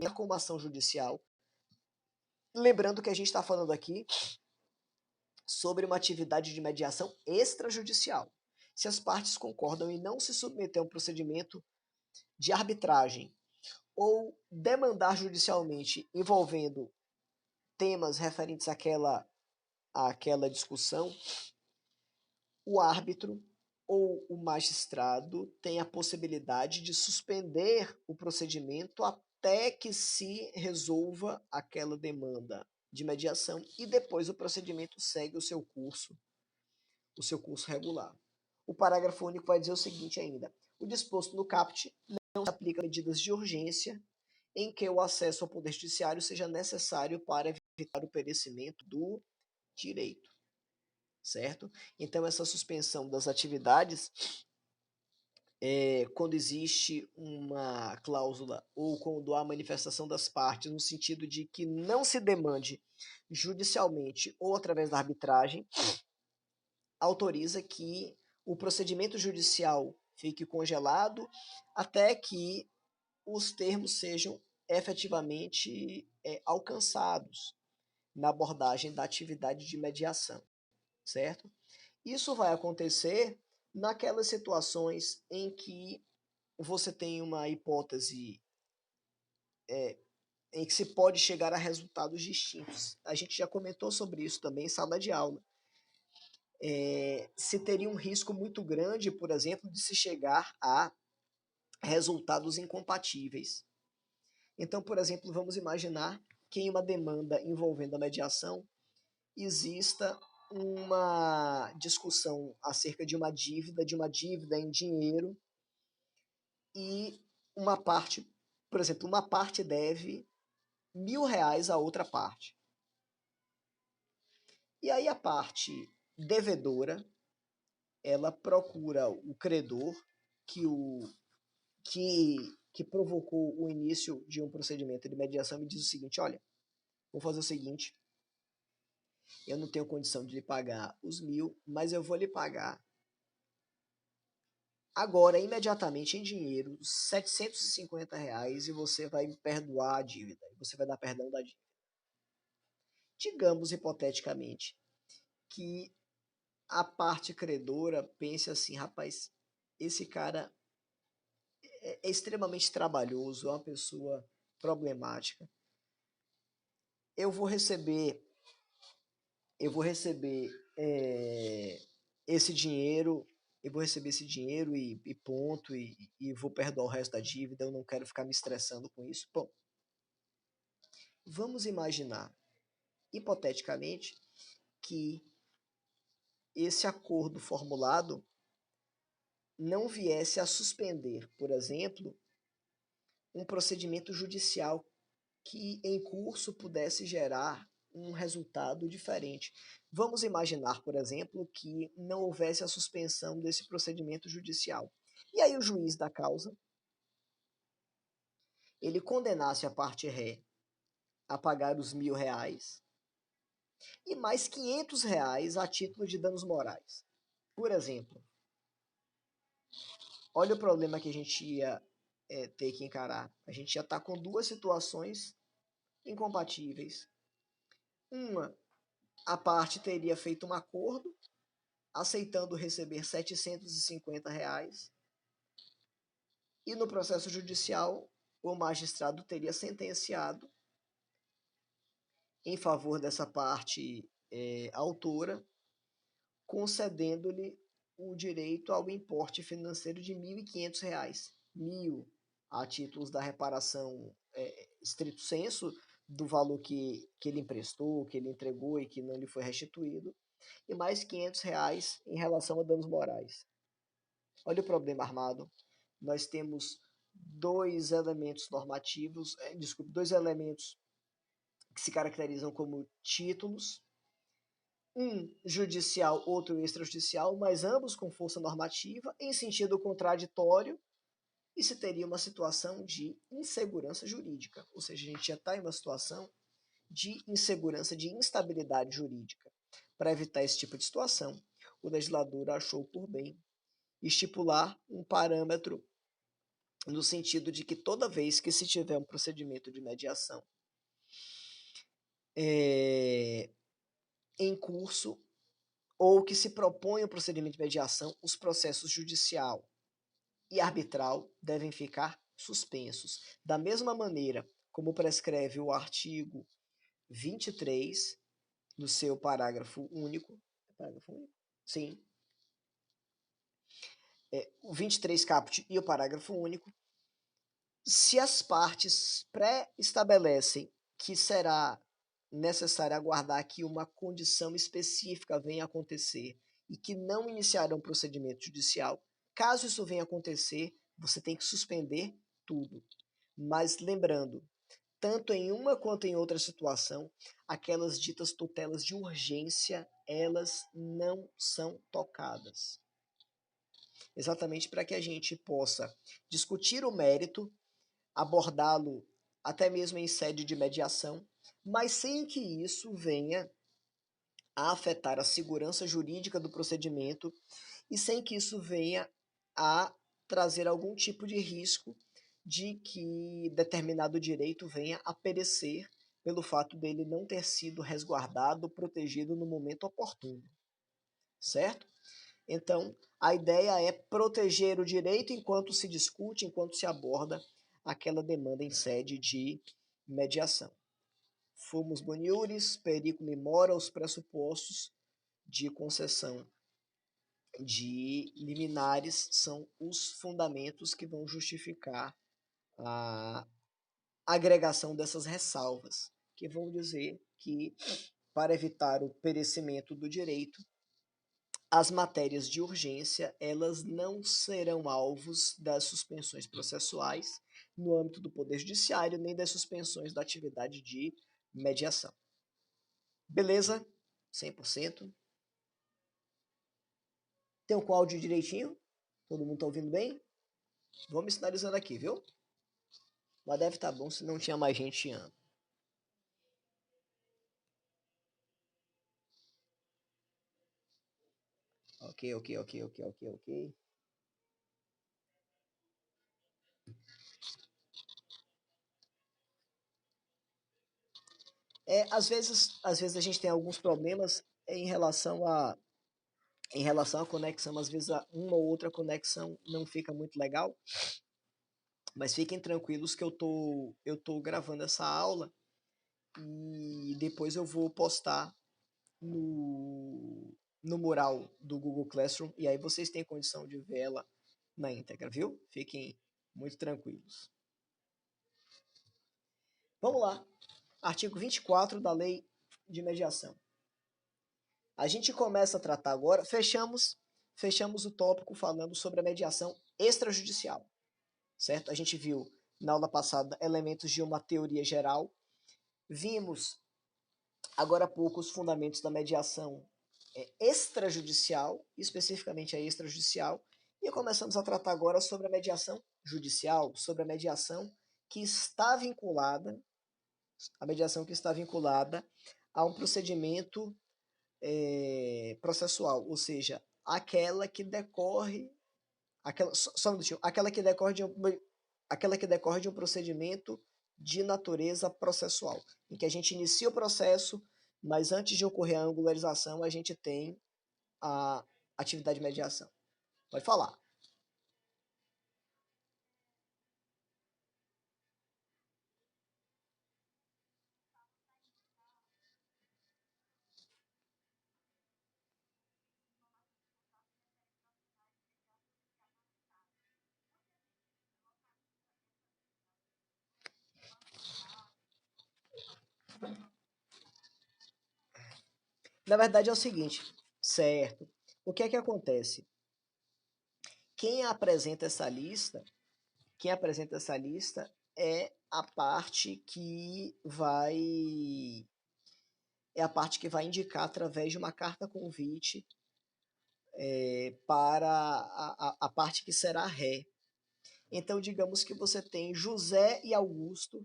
com uma ação judicial. Lembrando que a gente está falando aqui sobre uma atividade de mediação extrajudicial. Se as partes concordam em não se submeter a um procedimento de arbitragem ou demandar judicialmente envolvendo temas referentes àquela discussão, o árbitro ou o magistrado tem a possibilidade de suspender o procedimento até que se resolva aquela demanda de mediação e depois o procedimento segue o seu curso regular. O parágrafo único vai dizer o seguinte ainda: o disposto no caput não se aplica a medidas de urgência em que o acesso ao poder judiciário seja necessário para evitar o perecimento do direito, certo? Então essa suspensão das atividades, quando existe uma cláusula ou quando há manifestação das partes no sentido de que não se demande judicialmente ou através da arbitragem, autoriza que o procedimento judicial fique congelado até que os termos sejam efetivamente alcançados na abordagem da atividade de mediação, certo? Isso vai acontecer naquelas situações em que você tem uma hipótese em que se pode chegar a resultados distintos. A gente já comentou sobre isso também em sala de aula. Se teria um risco muito grande, por exemplo, de se chegar a resultados incompatíveis. Então, por exemplo, vamos imaginar que em uma demanda envolvendo a mediação exista uma discussão acerca de uma dívida em dinheiro e uma parte, por exemplo, uma parte deve R$ 1.000 a outra parte. E aí a parte devedora, ela procura o credor que provocou o início de um procedimento de mediação e diz o seguinte: olha, vou fazer o seguinte, eu não tenho condição de lhe pagar os 1.000, mas eu vou lhe pagar agora, imediatamente, em dinheiro, R$ 750 e você vai me perdoar a dívida, você vai dar perdão da dívida. Digamos, hipoteticamente, que a parte credora pense assim: rapaz, esse cara é extremamente trabalhoso, é uma pessoa problemática. Eu vou receber esse dinheiro, e ponto, e vou perdoar o resto da dívida, eu não quero ficar me estressando com isso. Bom, vamos imaginar, hipoteticamente, que esse acordo formulado não viesse a suspender, por exemplo, um procedimento judicial que em curso pudesse gerar um resultado diferente. Vamos imaginar, por exemplo, que não houvesse a suspensão desse procedimento judicial. E aí o juiz da causa, ele condenasse a parte ré a pagar os R$ 1.000 e mais R$ 500 a título de danos morais. Por exemplo, olha o problema que a gente ia ter que encarar. A gente ia estar com duas situações incompatíveis. Uma, a parte teria feito um acordo aceitando receber R$ 750 e no processo judicial o magistrado teria sentenciado em favor dessa parte autora, concedendo-lhe o direito ao importe financeiro de R$ 1.500, 1.000 a títulos da reparação estrito sensu do valor que ele emprestou, que ele entregou e que não lhe foi restituído, e mais R$ 500 em relação a danos morais. Olha o problema armado. Nós temos dois elementos normativos, dois elementos que se caracterizam como títulos, um judicial, outro extrajudicial, mas ambos com força normativa, em sentido contraditório, e se teria uma situação de insegurança jurídica, ou seja, a gente já está em uma situação de insegurança, de instabilidade jurídica. Para evitar esse tipo de situação, o legislador achou por bem estipular um parâmetro no sentido de que toda vez que se tiver um procedimento de mediação em curso ou que se propõe o procedimento de mediação, os processos judicial e arbitral devem ficar suspensos. Da mesma maneira como prescreve o artigo 23, no seu parágrafo único. Parágrafo único? Sim. O 23 caput e o parágrafo único. Se as partes pré-estabelecem que será necessário aguardar que uma condição específica venha a acontecer e que não iniciarão um procedimento judicial, caso isso venha a acontecer, você tem que suspender tudo. Mas lembrando, tanto em uma quanto em outra situação, aquelas ditas tutelas de urgência, elas não são tocadas. Exatamente para que a gente possa discutir o mérito, abordá-lo até mesmo em sede de mediação, mas sem que isso venha a afetar a segurança jurídica do procedimento e sem que isso venha a trazer algum tipo de risco de que determinado direito venha a perecer pelo fato dele não ter sido resguardado, protegido no momento oportuno, certo? Então, a ideia é proteger o direito enquanto se discute, enquanto se aborda aquela demanda em sede de mediação. Fumus boniuris, periculum mora, os pressupostos de concessão de liminares são os fundamentos que vão justificar a agregação dessas ressalvas, que vão dizer que, para evitar o perecimento do direito, as matérias de urgência elas não serão alvos das suspensões processuais no âmbito do Poder Judiciário, nem das suspensões da atividade de mediação. Beleza? 100%. Tem o áudio direitinho? Todo mundo está ouvindo bem? Vamos sinalizando aqui, viu? Mas deve estar bom se não tinha mais gente chiando. Ok. Às vezes a gente tem alguns problemas em relação à conexão. Às vezes uma ou outra conexão não fica muito legal, mas fiquem tranquilos que eu tô gravando essa aula e depois eu vou postar no mural do Google Classroom e aí vocês têm condição de vê-la na íntegra, viu? Fiquem muito tranquilos. Vamos lá. Artigo 24 da Lei de Mediação. A gente começa a tratar agora, fechamos o tópico falando sobre a mediação extrajudicial, certo? A gente viu na aula passada elementos de uma teoria geral, vimos agora há pouco os fundamentos da mediação extrajudicial, especificamente a extrajudicial, e começamos a tratar agora sobre a mediação judicial, sobre a mediação que está vinculada a um procedimento processual, ou seja, aquela que decorre aquela que decorre de um procedimento de natureza processual, em que a gente inicia o processo, mas antes de ocorrer a angularização, a gente tem a atividade de mediação. Pode falar. Na verdade é o seguinte, certo? O que é que acontece? Quem apresenta essa lista é a parte que vai indicar através de uma carta convite para a parte que será ré. Então, digamos que você tem José e Augusto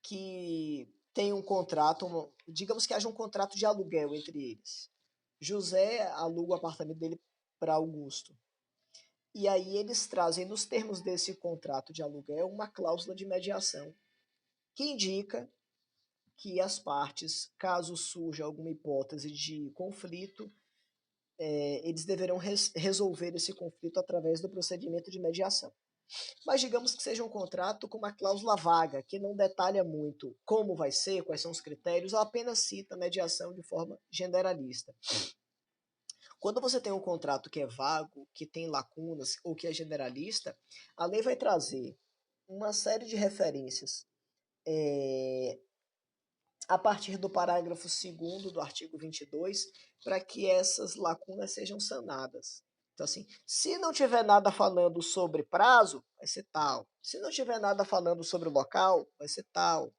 que tem um contrato, digamos que haja um contrato de aluguel entre eles. José aluga o apartamento dele para Augusto. E aí eles trazem nos termos desse contrato de aluguel uma cláusula de mediação que indica que as partes, caso surja alguma hipótese de conflito, eles deverão resolver esse conflito através do procedimento de mediação. Mas digamos que seja um contrato com uma cláusula vaga, que não detalha muito como vai ser, quais são os critérios, ou apenas cita mediação de forma generalista. Quando você tem um contrato que é vago, que tem lacunas ou que é generalista, a lei vai trazer uma série de referências a partir do parágrafo 2º do artigo 22 para que essas lacunas sejam sanadas. Então, assim, se não tiver nada falando sobre prazo, vai ser tal. Se não tiver nada falando sobre o local, vai ser tal.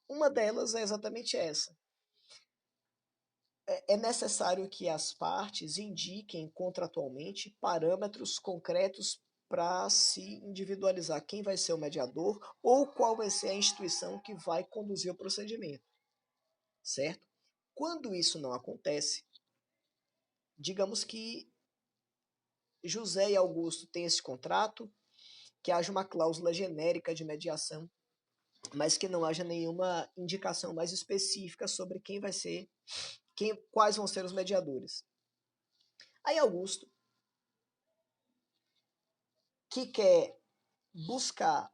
Uma delas é exatamente essa. É necessário que as partes indiquem contratualmente parâmetros concretos para se individualizar quem vai ser o mediador ou qual vai ser a instituição que vai conduzir o procedimento, certo? Quando isso não acontece, digamos que José e Augusto têm esse contrato, que haja uma cláusula genérica de mediação, mas que não haja nenhuma indicação mais específica sobre quem vai ser, quais vão ser os mediadores. Aí Augusto, que quer buscar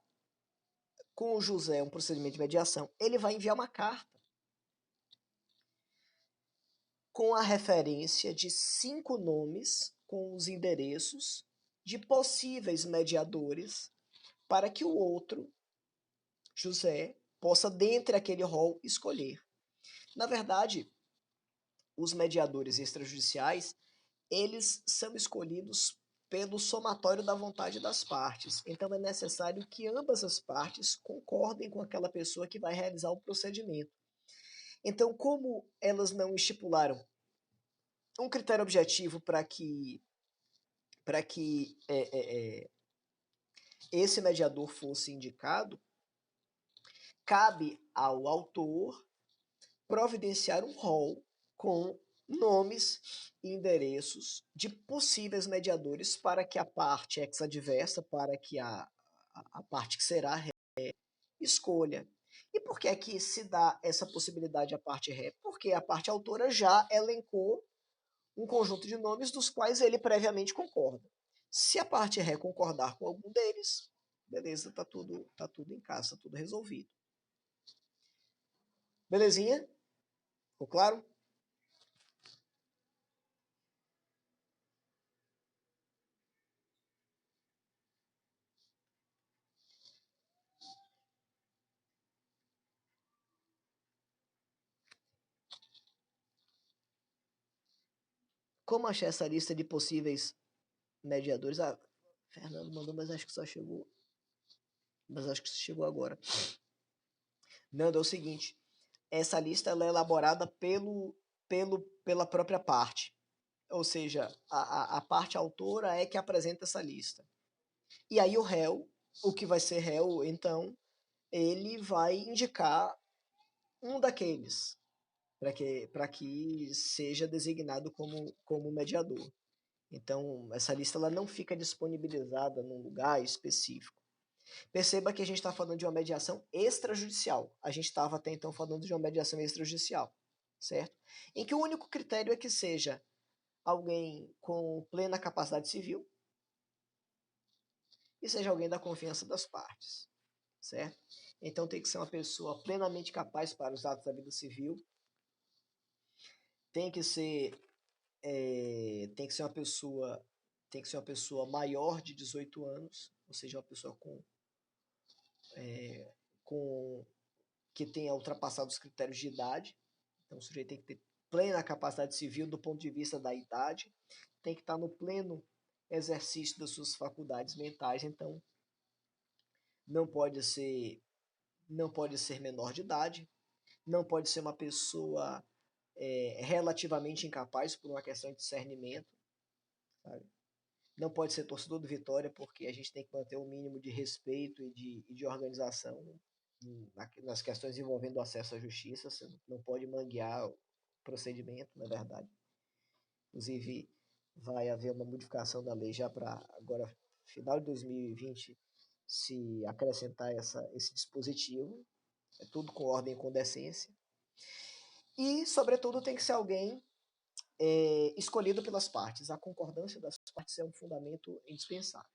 com o José um procedimento de mediação, ele vai enviar uma carta com a referência de 5 nomes com os endereços de possíveis mediadores para que o outro, José, possa, dentre aquele rol, escolher. Na verdade, os mediadores extrajudiciais, eles são escolhidos pelo somatório da vontade das partes. Então é necessário que ambas as partes concordem com aquela pessoa que vai realizar o procedimento. Então, como elas não estipularam um critério objetivo para que esse mediador fosse indicado, cabe ao autor providenciar um rol com nomes e endereços de possíveis mediadores para que a parte ex-adversa, para que a parte que será ré, escolha. E por que é que se dá essa possibilidade à parte ré? Porque a parte autora já elencou um conjunto de nomes dos quais ele previamente concorda. Se a parte ré concordar com algum deles, beleza, tá tudo em casa, tá tudo resolvido. Belezinha? Ficou claro? Como achar essa lista de possíveis mediadores? Ah, Fernando mandou, mas acho que só chegou. Mas acho que chegou agora. Nando, é o seguinte: essa lista ela é elaborada pela própria parte. Ou seja, a parte autora é que apresenta essa lista. E aí o réu, o que vai ser réu, então, ele vai indicar um daqueles para que seja designado como mediador. Então, essa lista ela não fica disponibilizada num lugar específico. Perceba que a gente está falando de uma mediação extrajudicial. A gente estava até então falando de uma mediação extrajudicial, certo? Em que o único critério é que seja alguém com plena capacidade civil e seja alguém da confiança das partes, certo? Então tem que ser uma pessoa plenamente capaz para os atos da vida civil, tem que ser tem que ser uma pessoa maior de 18 anos, ou seja, uma pessoa com que tenha ultrapassado os critérios de idade. Então o sujeito tem que ter plena capacidade civil do ponto de vista da idade, tem que estar no pleno exercício das suas faculdades mentais, então não pode ser não pode ser menor de idade, não pode ser uma pessoa relativamente incapaz por uma questão de discernimento, sabe? Não pode ser torcedor do Vitória, porque a gente tem que manter um mínimo de respeito e de organização nas questões envolvendo o acesso à justiça. Você não pode manguear o procedimento, na verdade. Inclusive, vai haver uma modificação da lei já para agora, final de 2020, se acrescentar esse dispositivo. É tudo com ordem e com decência. E, sobretudo, tem que ser alguém escolhido pelas partes. A concordância das partes é um fundamento indispensável.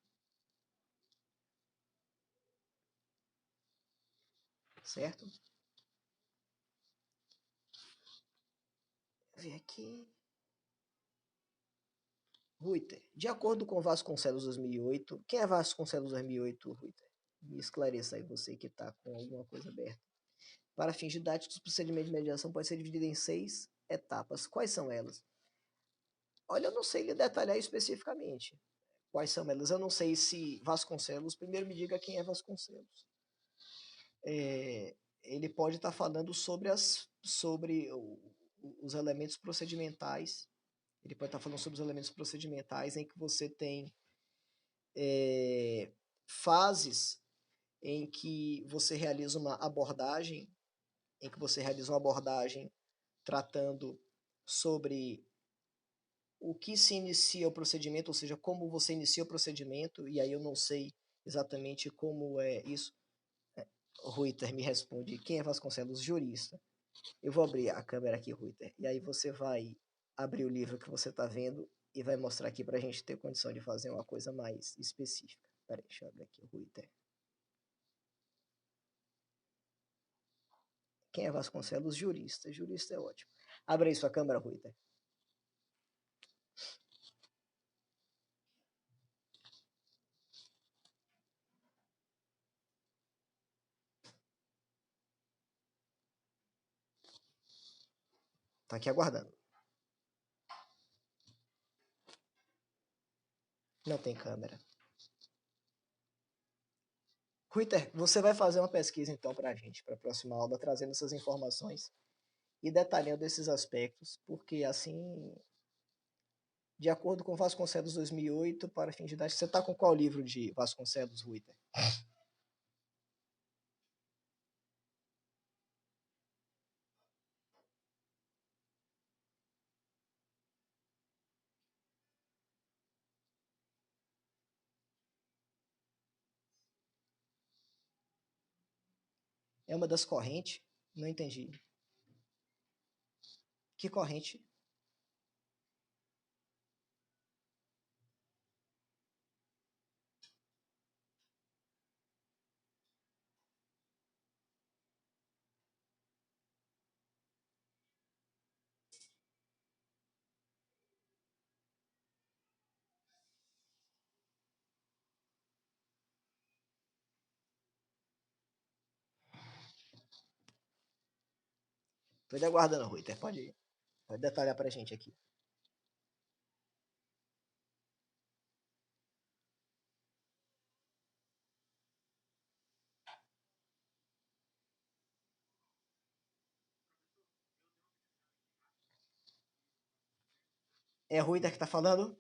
Certo? Vou ver aqui. Ruiter, de acordo com Vasconcelos 2008, quem é Vasconcelos 2008, Ruiter? Me esclareça aí, você que está com alguma coisa aberta. Para fins didáticos, o procedimento de mediação pode ser dividido em 6 etapas. Quais são elas? Olha, eu não sei lhe detalhar especificamente quais são elas. Eu não sei se Vasconcelos, primeiro me diga quem é Vasconcelos. Ele pode estar falando sobre os elementos procedimentais. Ele pode estar falando sobre os elementos procedimentais em que você tem fases em que você realiza uma abordagem, tratando sobre o que se inicia o procedimento, ou seja, como você inicia o procedimento, e aí eu não sei exatamente como é isso. Ruiter me responde, quem é Vasconcelos? Jurista. Eu vou abrir a câmera aqui, Ruiter, e aí você vai abrir o livro que você está vendo e vai mostrar aqui para a gente ter condição de fazer uma coisa mais específica. Peraí, deixa eu abrir aqui o Ruiter. Quem é Vasconcelos? Jurista. Jurista é ótimo. Abre aí sua câmera, Ruiter. Tá aqui aguardando. Não tem câmera. Ruiter, você vai fazer uma pesquisa então para a gente, para a próxima aula, trazendo essas informações e detalhando esses aspectos, porque assim, de acordo com Vasconcelos 2008, para fins didáticos, você está com qual livro de Vasconcelos, Ruiter? É uma das correntes? Não entendi. Que corrente? Estou aguardando, Ruiter. Pode detalhar para a gente aqui. É Ruiter que está falando?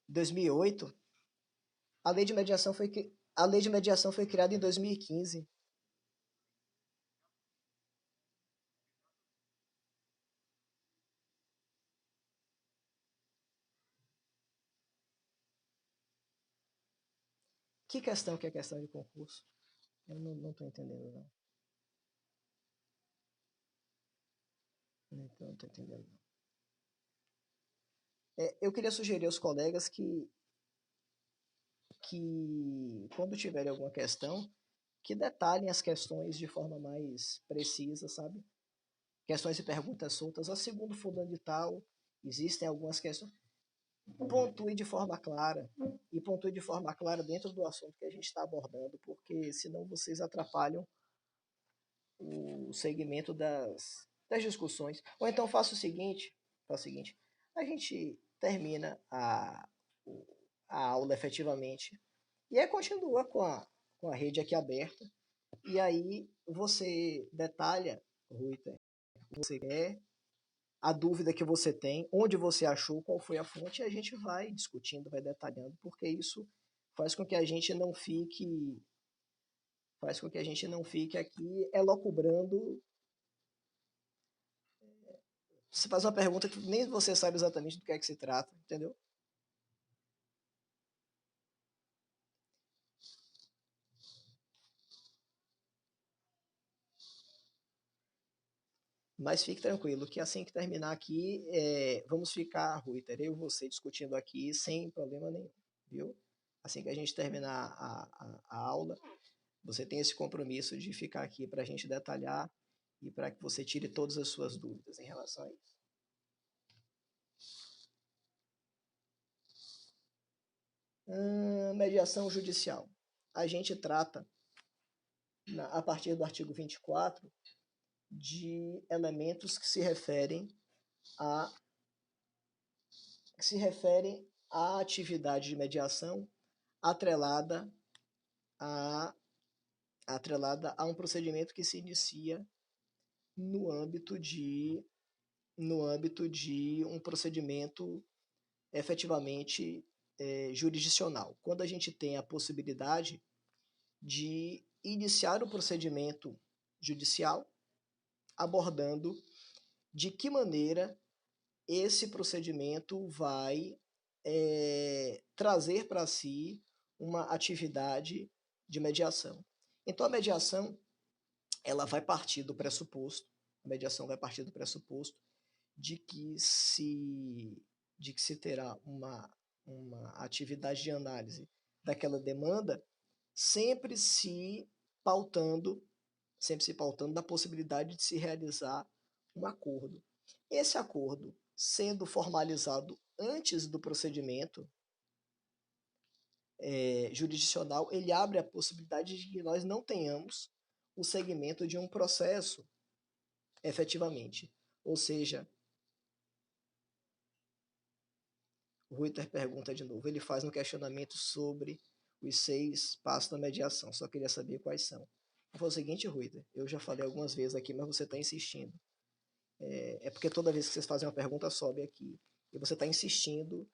Em 2008, a lei de mediação foi criada em 2015. Que questão que é questão de concurso? Eu não estou entendendo, não. Não estou entendendo, não. Eu queria sugerir aos colegas que quando tiverem alguma questão, que detalhem as questões de forma mais precisa, sabe? Questões e perguntas soltas. A segundo fundamental, existem algumas questões. Pontue de forma clara. E pontue de forma clara dentro do assunto que a gente está abordando, porque senão vocês atrapalham o segmento das discussões. Ou então faça o seguinte, a gente termina a aula efetivamente e aí continua com a rede aqui aberta. E aí você detalha, Ruiter, o que você quer, a dúvida que você tem, onde você achou, qual foi a fonte, e a gente vai discutindo, vai detalhando, porque isso faz com que a gente não fique aqui elocubrando. Você faz uma pergunta que nem você sabe exatamente do que é que se trata, entendeu? Mas fique tranquilo, que assim que terminar aqui, vamos ficar, Ruiter, eu e você discutindo aqui sem problema nenhum, viu? Assim que a gente terminar a aula, você tem esse compromisso de ficar aqui para a gente detalhar e para que você tire todas as suas dúvidas em relação a isso. Mediação judicial. A gente trata, a partir do artigo 24, de elementos a que se referem à atividade de mediação atrelada a, atrelada a um procedimento que se inicia no âmbito de um procedimento efetivamente jurisdicional. Quando a gente tem a possibilidade de iniciar o procedimento judicial abordando de que maneira esse procedimento vai trazer para si uma atividade de mediação. Então, a mediação vai partir do pressuposto, de que se terá uma atividade de análise daquela demanda, sempre se pautando da possibilidade de se realizar um acordo. Esse acordo, sendo formalizado antes do procedimento jurisdicional, ele abre a possibilidade de que nós não tenhamos o segmento de um processo efetivamente. Ou seja, o Ruiter pergunta de novo, ele faz um questionamento sobre os 6 passos da mediação, só queria saber quais são. Foi o seguinte, Ruiter, eu já falei algumas vezes aqui, mas você está insistindo. Porque toda vez que vocês fazem uma pergunta, sobe aqui. E você está insistindo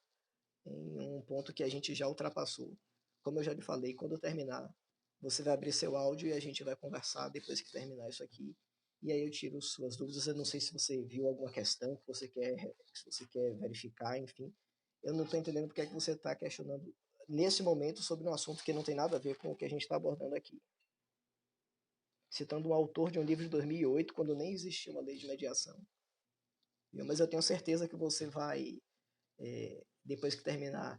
em um ponto que a gente já ultrapassou. Como eu já lhe falei, quando eu terminar, você vai abrir seu áudio e a gente vai conversar depois que terminar isso aqui. E aí eu tiro suas dúvidas. Eu não sei se você viu alguma questão que você quer verificar, enfim. Eu não estou entendendo porque é que você está questionando nesse momento sobre um assunto que não tem nada a ver com o que a gente está abordando aqui. Citando um autor de um livro de 2008, quando nem existia uma lei de mediação. Mas eu tenho certeza que você vai, depois que terminar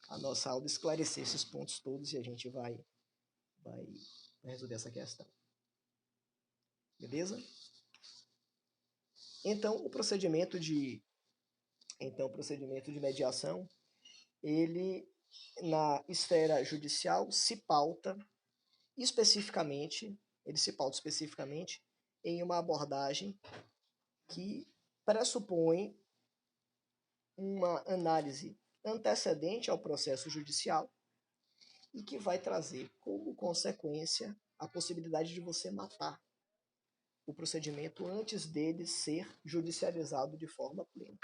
a nossa aula, esclarecer esses pontos todos e a gente vai resolver essa questão. Beleza? Então, o procedimento de mediação, ele, na esfera judicial, se pauta especificamente em uma abordagem que pressupõe uma análise antecedente ao processo judicial e que vai trazer como consequência a possibilidade de você matar o procedimento antes dele ser judicializado de forma plena.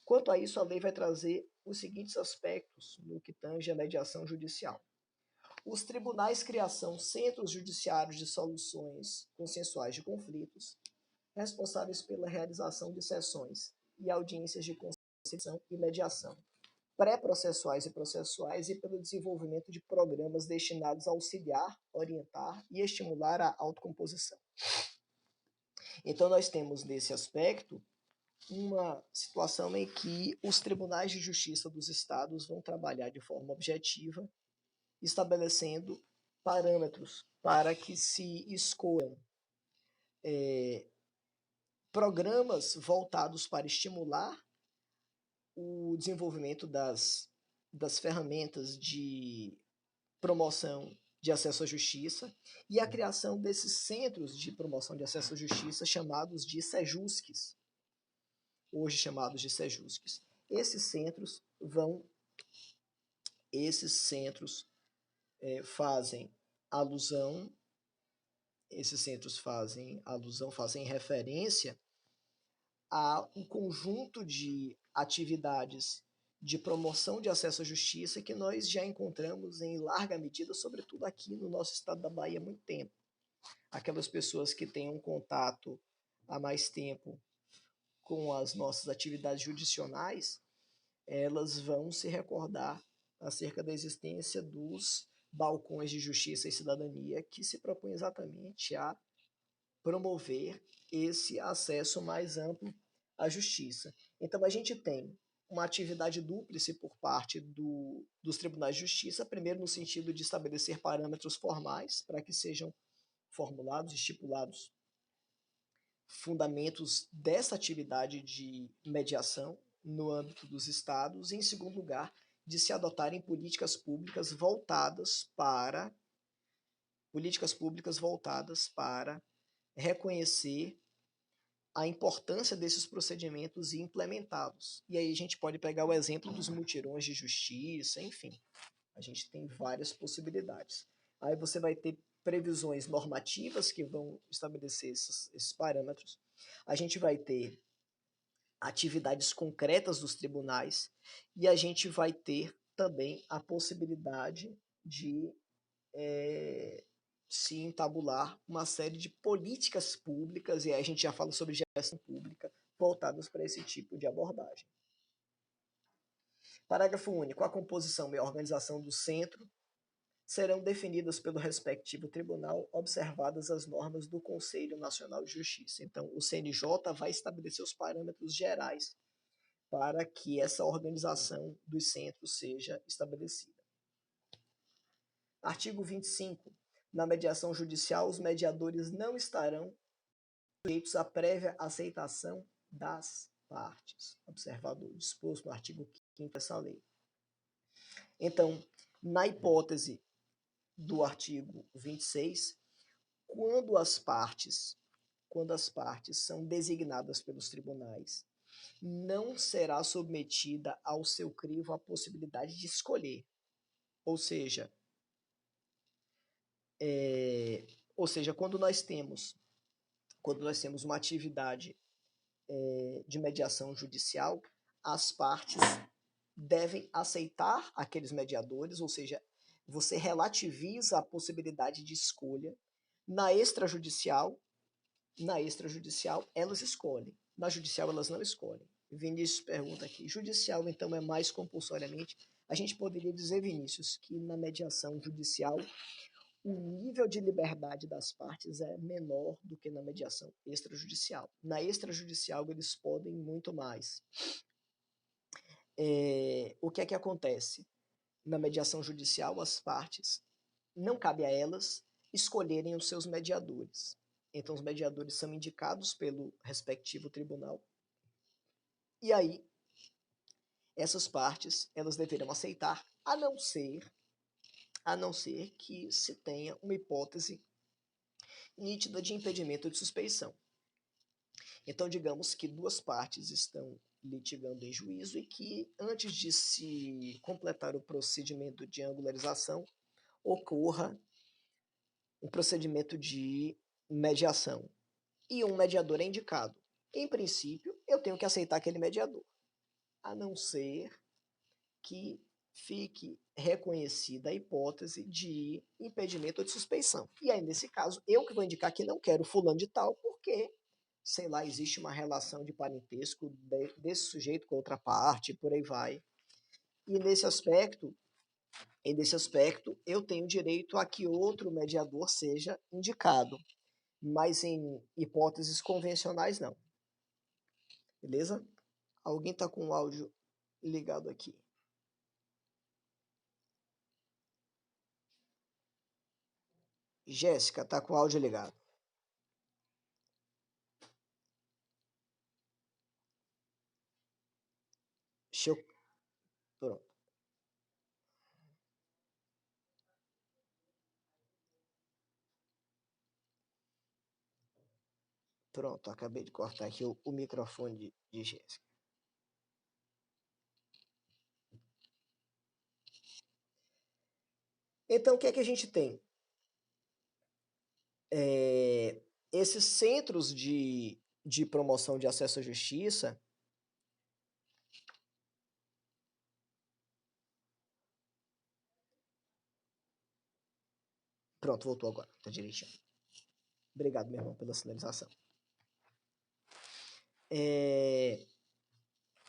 Quanto a isso, a lei vai trazer os seguintes aspectos no que tange a mediação judicial. Os tribunais criação centros judiciários de soluções consensuais de conflitos, responsáveis pela realização de sessões e audiências de conciliação e mediação, pré-processuais e processuais, e pelo desenvolvimento de programas destinados a auxiliar, orientar e estimular a autocomposição. Então, nós temos nesse aspecto uma situação em que os tribunais de justiça dos estados vão trabalhar de forma objetiva, estabelecendo parâmetros para que se escolham programas voltados para estimular o desenvolvimento das ferramentas de promoção de acesso à justiça e a criação desses centros de promoção de acesso à justiça chamados de SEJUSCs, hoje chamados de SEJUSCs. Esses centros fazem referência há um conjunto de atividades de promoção de acesso à justiça que nós já encontramos em larga medida, sobretudo aqui no nosso estado da Bahia, há muito tempo. Aquelas pessoas que têm um contato há mais tempo com as nossas atividades judicionais, elas vão se recordar acerca da existência dos balcões de justiça e cidadania que se propõem exatamente a promover esse acesso mais amplo à justiça. Então, a gente tem uma atividade dúplice por parte dos tribunais de justiça, primeiro no sentido de estabelecer parâmetros formais para que sejam formulados, estipulados fundamentos dessa atividade de mediação no âmbito dos estados, e, em segundo lugar, de se adotarem políticas públicas voltadas para reconhecer a importância desses procedimentos e implementá-los. E aí a gente pode pegar o exemplo dos mutirões de justiça, enfim, a gente tem várias possibilidades. Aí você vai ter previsões normativas que vão estabelecer esses parâmetros. A gente vai ter atividades concretas dos tribunais e a gente vai ter também a possibilidade de se entabular uma série de políticas públicas, e aí a gente já fala sobre gestão pública, voltadas para esse tipo de abordagem. Parágrafo único. A composição e a organização do centro serão definidas pelo respectivo tribunal, observadas as normas do Conselho Nacional de Justiça. Então, o CNJ vai estabelecer os parâmetros gerais para que essa organização dos centros seja estabelecida. Artigo 25. Na mediação judicial, os mediadores não estarão sujeitos à prévia aceitação das partes, observado o disposto no artigo 5º dessa lei. Então, na hipótese do artigo 26, quando as partes são designadas pelos tribunais, não será submetida ao seu crivo a possibilidade de escolher. Ou seja, quando nós temos uma atividade de mediação judicial, as partes devem aceitar aqueles mediadores, ou seja, você relativiza a possibilidade de escolha. Na extrajudicial, elas escolhem. Na judicial, elas não escolhem. Vinícius pergunta aqui, judicial, então, é mais compulsoriamente? A gente poderia dizer, Vinícius, que na mediação judicial, o nível de liberdade das partes é menor do que na mediação extrajudicial. Na extrajudicial, eles podem muito mais. O que é que acontece? Na mediação judicial, as partes, não cabe a elas escolherem os seus mediadores. Então, os mediadores são indicados pelo respectivo tribunal. E aí, essas partes, elas deverão aceitar, a não ser que se tenha uma hipótese nítida de impedimento de suspeição. Então, digamos que duas partes estão litigando em juízo e que, antes de se completar o procedimento de angularização, ocorra um procedimento de mediação. E um mediador é indicado. Em princípio, eu tenho que aceitar aquele mediador, a não ser que fique reconhecida a hipótese de impedimento ou de suspeição. E aí, nesse caso, eu que vou indicar que não quero fulano de tal, porque, sei lá, existe uma relação de parentesco desse sujeito com outra parte, por aí vai. E nesse aspecto, eu tenho direito a que outro mediador seja indicado, mas em hipóteses convencionais, não. Beleza? Alguém está com o áudio ligado aqui? Jéssica, tá com o áudio ligado. Deixa eu... Pronto. Pronto, acabei de cortar aqui o microfone de Jéssica. Então, o que é que a gente tem? Esses centros de de promoção de acesso à justiça, pronto, voltou agora, tá direitinho. Obrigado, meu irmão, pela sinalização.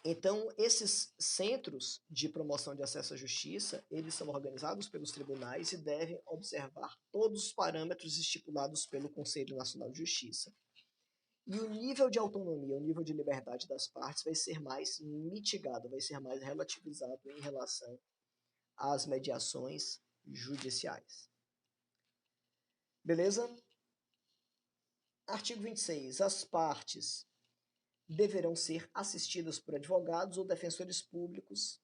Então, esses centros de promoção de acesso à justiça, eles são organizados pelos tribunais e devem observar todos os parâmetros estipulados pelo Conselho Nacional de Justiça. E o nível de autonomia, o nível de liberdade das partes vai ser mais mitigado, vai ser mais relativizado em relação às mediações judiciais. Beleza? Artigo 26. As partes deverão ser assistidas por advogados ou defensores públicos,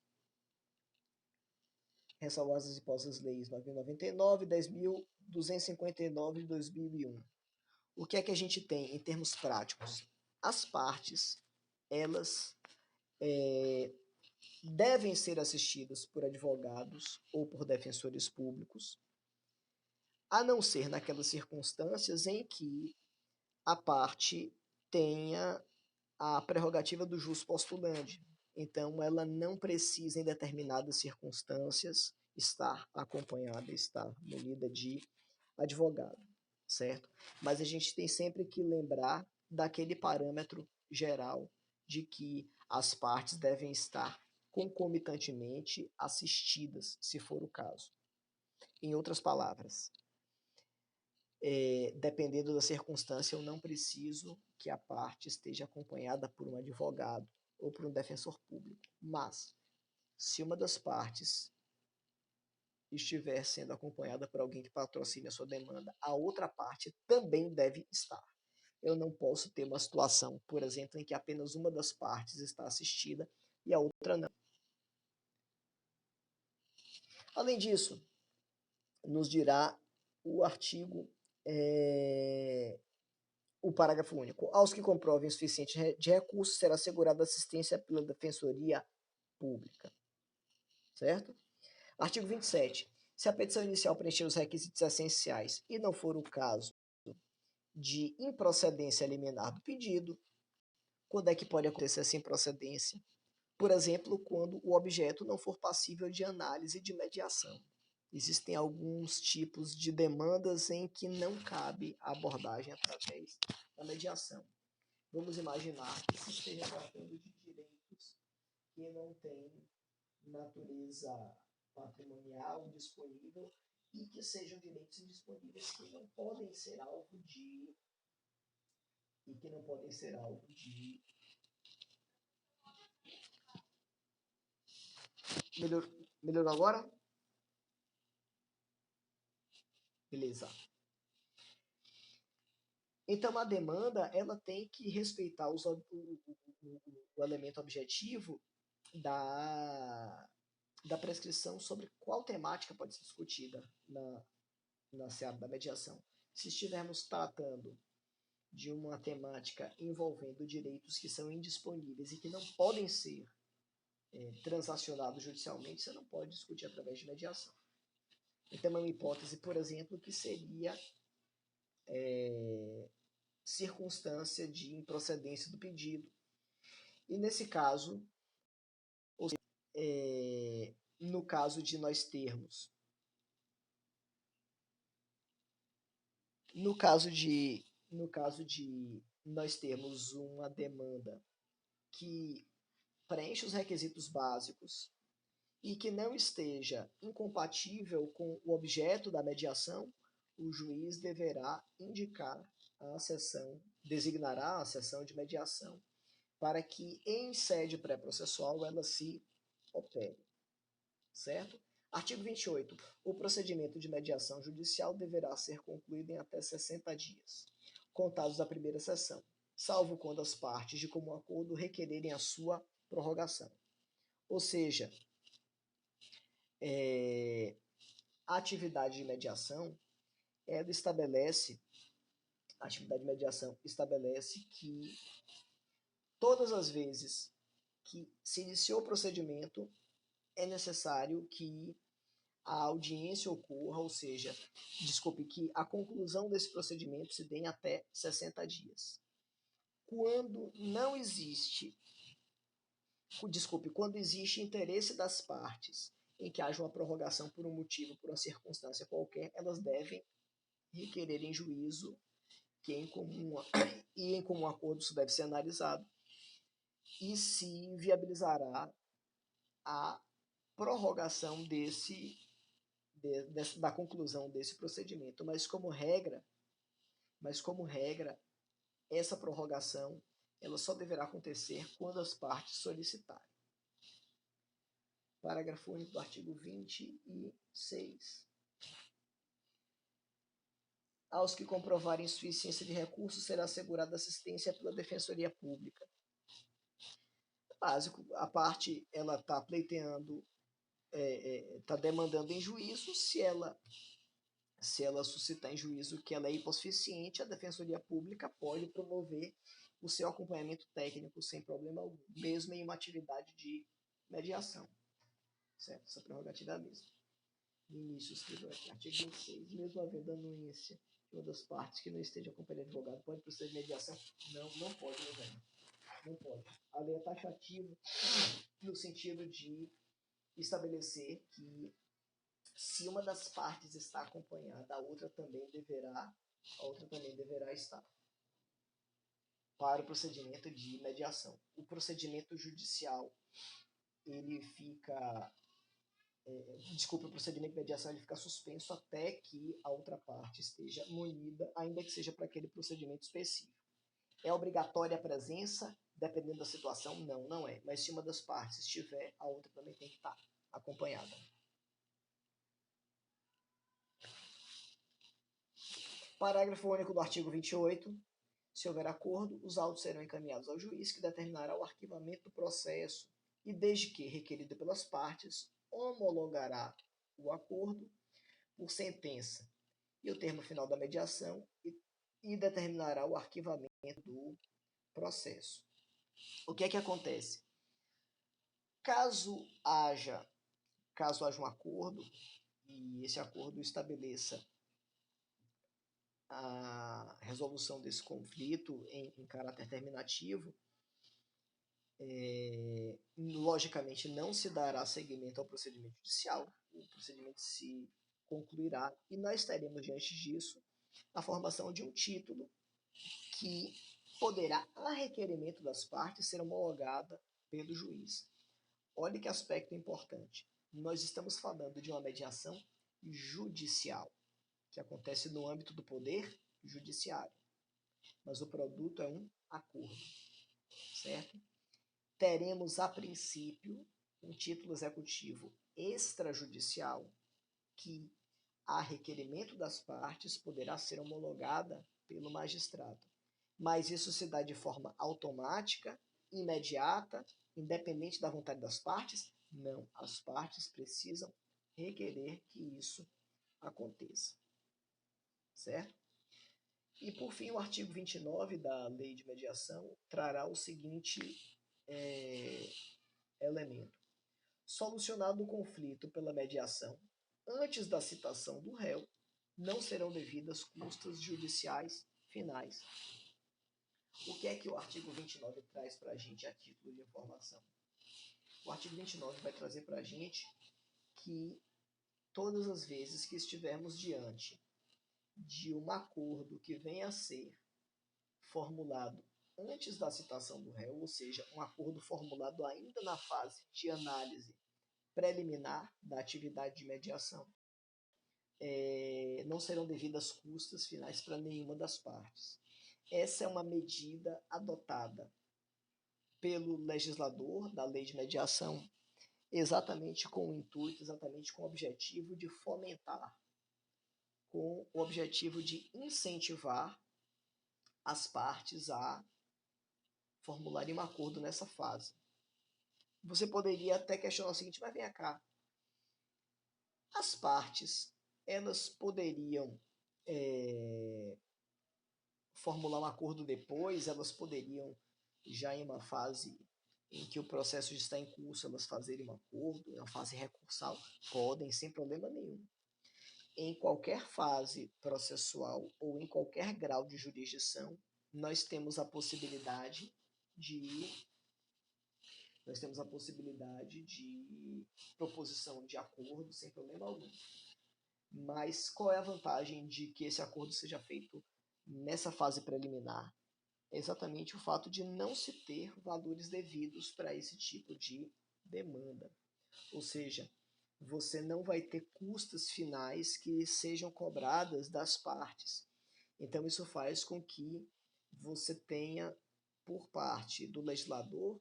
ressalvadas as hipóteses leis 9.099 e 10.259 de 2001. O que é que a gente tem em termos práticos? As partes, elas devem ser assistidas por advogados ou por defensores públicos, a não ser naquelas circunstâncias em que a parte tenha a prerrogativa do jus postulandi. Então, ela não precisa, em determinadas circunstâncias, estar acompanhada, estar munida de advogado, certo? Mas a gente tem sempre que lembrar daquele parâmetro geral de que as partes devem estar concomitantemente assistidas, se for o caso. Em outras palavras, dependendo da circunstância, eu não preciso que a parte esteja acompanhada por um advogado ou por um defensor público. Mas, se uma das partes estiver sendo acompanhada por alguém que patrocine a sua demanda, a outra parte também deve estar. Eu não posso ter uma situação, por exemplo, em que apenas uma das partes está assistida e a outra não. Além disso, nos dirá o artigo, o parágrafo único. Aos que comprovem o suficiente de recursos, será assegurada assistência pela Defensoria Pública. Certo? Artigo 27. Se a petição inicial preencher os requisitos essenciais e não for o caso de improcedência liminar do pedido, quando é que pode acontecer essa improcedência? Por exemplo, quando o objeto não for passível de análise de mediação. Existem alguns tipos de demandas em que não cabe a abordagem através da mediação. Vamos imaginar que se esteja tratando de direitos que não têm natureza patrimonial disponível e que sejam direitos indisponíveis que não podem ser alvo de Melhorou agora? Beleza. Então, a demanda ela tem que respeitar o elemento objetivo da prescrição sobre qual temática pode ser discutida na seara da mediação. Se estivermos tratando de uma temática envolvendo direitos que são indisponíveis e que não podem ser transacionados judicialmente, você não pode discutir através de mediação. Então, é uma hipótese, por exemplo, que seria circunstância de improcedência do pedido. E nesse caso, no caso de nós termos nós termos uma demanda que preenche os requisitos básicos e que não esteja incompatível com o objeto da mediação, o juiz deverá indicar a sessão, designará a sessão de mediação para que em sede pré-processual ela se opere. Certo? Artigo 28. O procedimento de mediação judicial deverá ser concluído em até 60 dias, contados da primeira sessão, salvo quando as partes de comum acordo requererem a sua prorrogação. Ou seja, a atividade de mediação estabelece que todas as vezes que se iniciou o procedimento é necessário que a audiência ocorra, ou seja, que a conclusão desse procedimento se dê em até 60 dias. quando não existe, quando existe interesse das partes em que haja uma prorrogação por um motivo, por uma circunstância qualquer, elas devem requerer em juízo que em comum acordo isso deve ser analisado e se viabilizará a prorrogação da conclusão desse procedimento. Mas como regra, essa prorrogação ela só deverá acontecer quando as partes solicitarem. Parágrafo único do artigo 26. Aos que comprovarem insuficiência de recursos será assegurada assistência pela Defensoria Pública. Básico, a parte ela está pleiteando, está demandando em juízo, se ela suscitar em juízo que ela é hipossuficiente, a Defensoria Pública pode promover o seu acompanhamento técnico sem problema algum, mesmo em uma atividade de mediação. Certo? Essa prerrogativa é a mesma. No início, escreveu aqui, artigo 26, mesmo havendo anuência de uma das partes que não esteja acompanhando advogado, pode proceder de mediação? Não pode, meu velho. Não pode. A lei é taxativa no sentido de estabelecer que se uma das partes está acompanhada, a outra também deverá estar para o procedimento de mediação. O procedimento judicial, ele fica... o procedimento de mediação ele fica suspenso até que a outra parte esteja munida, ainda que seja para aquele procedimento específico. É obrigatória a presença, dependendo da situação? Não é. Mas se uma das partes estiver, a outra também tem que estar acompanhada. Parágrafo único do artigo 28. Se houver acordo, os autos serão encaminhados ao juiz, que determinará o arquivamento do processo e, desde que requerido pelas partes, homologará o acordo por sentença e o termo final da mediação e determinará o arquivamento do processo. O que é que acontece? Caso haja um acordo e esse acordo estabeleça a resolução desse conflito em caráter terminativo, logicamente não se dará seguimento ao procedimento judicial, o procedimento se concluirá e nós teremos diante disso a formação de um título que poderá, a requerimento das partes, ser homologada pelo juiz. Olha que aspecto importante. Nós estamos falando de uma mediação judicial, que acontece no âmbito do poder judiciário. Mas o produto é um acordo, certo? Teremos, a princípio, um título executivo extrajudicial que, a requerimento das partes, poderá ser homologada pelo magistrado. Mas isso se dá de forma automática, imediata, independente da vontade das partes? Não, as partes precisam requerer que isso aconteça. Certo? E, por fim, o artigo 29 da Lei de Mediação trará o seguinte elemento. Solucionado o conflito pela mediação, antes da citação do réu, não serão devidas custas judiciais finais. O que é que o artigo 29 traz para a gente a título de informação? O artigo 29 vai trazer para a gente que todas as vezes que estivermos diante de um acordo que venha a ser formulado antes da citação do réu, ou seja, um acordo formulado ainda na fase de análise preliminar da atividade de mediação, não serão devidas custas finais para nenhuma das partes. Essa é uma medida adotada pelo legislador da lei de mediação exatamente com o intuito, exatamente com o objetivo de fomentar, com o objetivo de incentivar as partes a formularem um acordo nessa fase. Você poderia até questionar o seguinte, mas vem cá, as partes, elas poderiam formular um acordo depois, elas poderiam, já em uma fase em que o processo está em curso, elas fazerem um acordo, em uma fase recursal, podem, sem problema nenhum. Em qualquer fase processual ou em qualquer grau de jurisdição, nós temos a possibilidade de proposição de acordo sem problema algum. Mas qual é a vantagem de que esse acordo seja feito nessa fase preliminar? É exatamente o fato de não se ter valores devidos para esse tipo de demanda. Ou seja, você não vai ter custas finais que sejam cobradas das partes. Então, isso faz com que você tenha, por parte do legislador,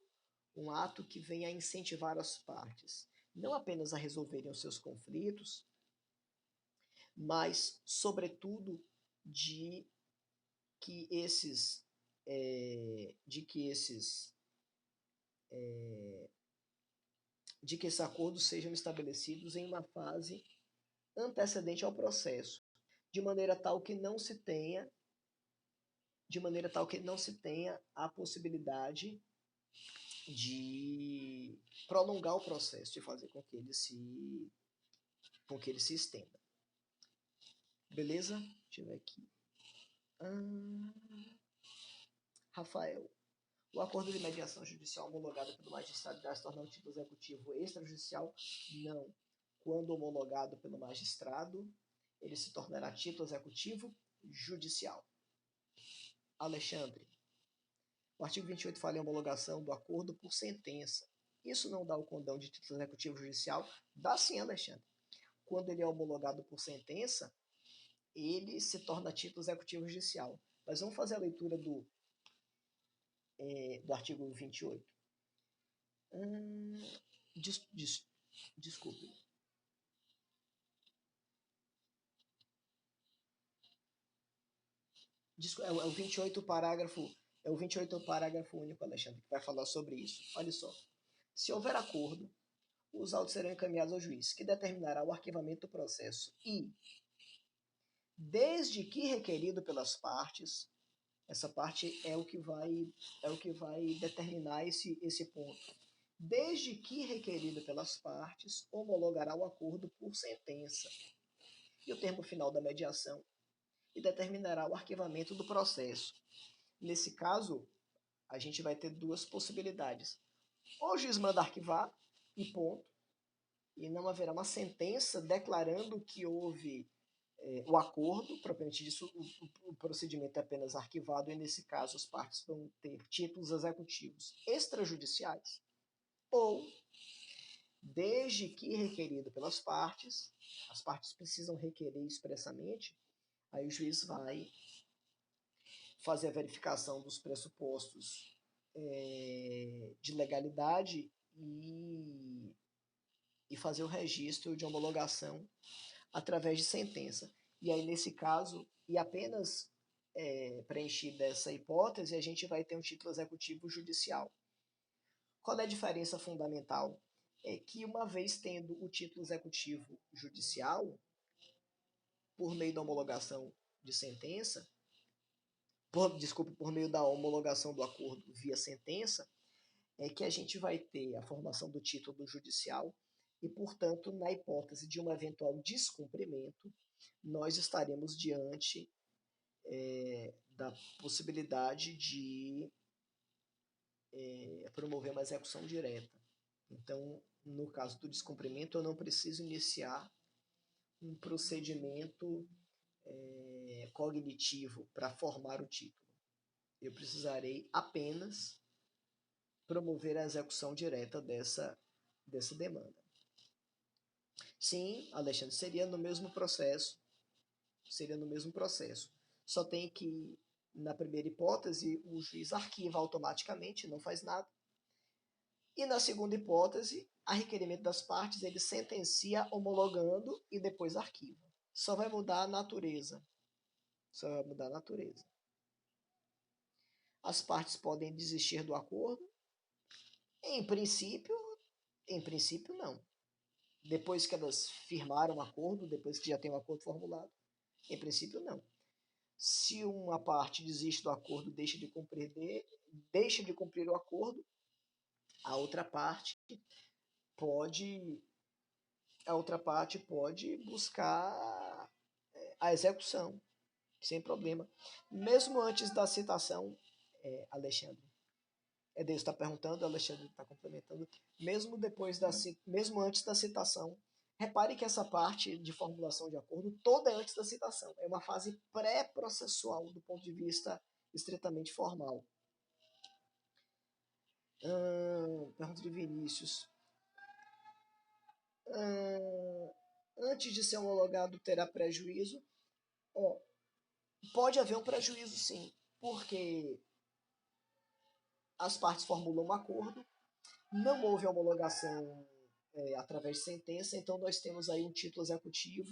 um ato que venha a incentivar as partes, não apenas a resolverem os seus conflitos, mas, sobretudo, de que esses acordos sejam estabelecidos em uma fase antecedente ao processo, de maneira tal que não se tenha a possibilidade de prolongar o processo, de fazer com que ele se estenda. Beleza? Deixa eu ver aqui. Rafael. O acordo de mediação judicial homologado pelo magistrado deve se tornar um título executivo extrajudicial? Não. Quando homologado pelo magistrado, ele se tornará título executivo judicial. Alexandre. O artigo 28 fala em homologação do acordo por sentença. Isso não dá o condão de título executivo judicial? Dá sim, Alexandre. Quando ele é homologado por sentença, ele se torna título executivo judicial. Mas vamos fazer a leitura do artigo 28. Desculpe. É o 28 parágrafo único, Alexandre, que vai falar sobre isso. Olha só. Se houver acordo, os autos serão encaminhados ao juiz, que determinará o arquivamento do processo e, desde que requerido pelas partes, essa parte é o que vai determinar esse ponto. Desde que requerido pelas partes, homologará o acordo por sentença e o termo final da mediação e determinará o arquivamento do processo. Nesse caso, a gente vai ter duas possibilidades. Ou o juiz manda arquivar e ponto, e não haverá uma sentença declarando que houve o acordo, propriamente disso, o procedimento é apenas arquivado, e nesse caso as partes vão ter títulos executivos extrajudiciais, ou, desde que requerido pelas partes, as partes precisam requerer expressamente, aí o juiz vai fazer a verificação dos pressupostos de legalidade e fazer o registro de homologação através de sentença. E aí, nesse caso, e apenas preenchida essa hipótese, a gente vai ter um título executivo judicial. Qual é a diferença fundamental? É que, uma vez tendo o título executivo judicial, por meio da homologação de sentença, por meio da homologação do acordo via sentença, é que a gente vai ter a formação do título judicial e, portanto, na hipótese de um eventual descumprimento, nós estaremos diante da possibilidade de promover uma execução direta. Então, no caso do descumprimento, eu não preciso iniciar um procedimento cognitivo para formar o título. Eu precisarei apenas promover a execução direta dessa demanda. Sim, Alexandre, seria no mesmo processo. Só tem que, na primeira hipótese, o juiz arquiva automaticamente, não faz nada. E na segunda hipótese, a requerimento das partes, ele sentencia homologando e depois arquiva. Só vai mudar a natureza. As partes podem desistir do acordo? Em princípio, não. Depois que elas firmaram um acordo, depois que já tem um acordo formulado, em princípio, não. Se uma parte desiste do acordo, deixa de cumprir o acordo, a outra parte pode buscar a execução. sem problema. Mesmo antes da citação, Alexandre, Deus está perguntando, Alexandre está complementando, mesmo antes da citação, repare que essa parte de formulação de acordo toda é antes da citação. É uma fase pré-processual do ponto de vista estritamente formal. Pergunta de Vinícius. Antes de ser homologado, terá prejuízo? Pode haver um prejuízo, sim, porque as partes formulam um acordo, não houve homologação através de sentença, então nós temos aí um título executivo